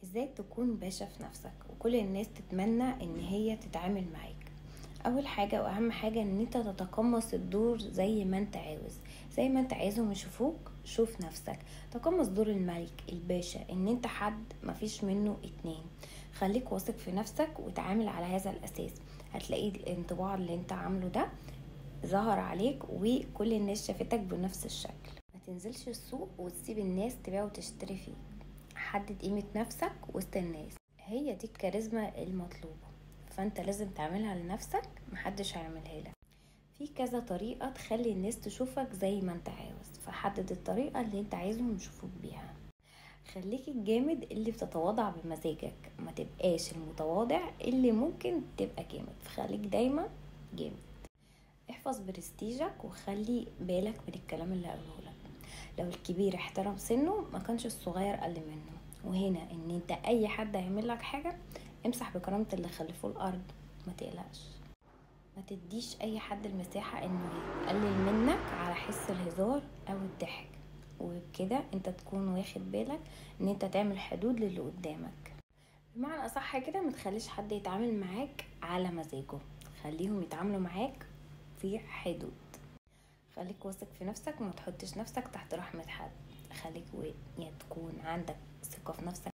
ازاي تكون باشا في نفسك وكل الناس تتمنى ان هي تتعامل معاك؟ اول حاجة واهم حاجة ان انت تتقمص الدور زي ما انت عاوز، زي ما انت عايزهم يشوفوك. شوف نفسك تقمص دور الملك الباشا، ان انت حد مفيش منه اتنين. خليك واثق في نفسك وتعامل على هذا الاساس. هتلاقي الانطباع اللي انت عامله ده ظهر عليك وكل الناس شافتك بنفس الشكل. ما تنزلش السوق وتسيب الناس تبيع وتشتري فيك. حدد قيمة نفسك وسط الناس، هي دي الكاريزما المطلوبة. فانت لازم تعملها لنفسك، محدش هيعملها لك. في كذا طريقة تخلي الناس تشوفك زي ما انت عاوز، فحدد الطريقة اللي انت عايزهم يشوفوك بيها. خليك الجامد اللي بتتواضع بمزاجك، ما تبقاش المتواضع اللي ممكن تبقى جامد. فخليك دايما جامد. احفظ برستيجك وخلي بالك من الكلام اللي هقوله لك. لو الكبير احترم سنه ما كانش الصغير قل منه. وهنا ان انت اي حد هيعمل لك حاجة امسح بكرامة اللي خلفوه الارض. ما تقلقش، ما تديش اي حد المساحة انه يقلل منك على حس الهزار او الضحك. وبكده انت تكون واخد بالك ان انت تعمل حدود للي قدامك. بمعنى اصح كده، ما تخليش حد يتعامل معاك على مزاجه، خليهم يتعاملوا معاك في حدود. خليك واثق في نفسك وما تحطش نفسك تحت رحمة حد. خليك تكون عندك ثقة في نفسك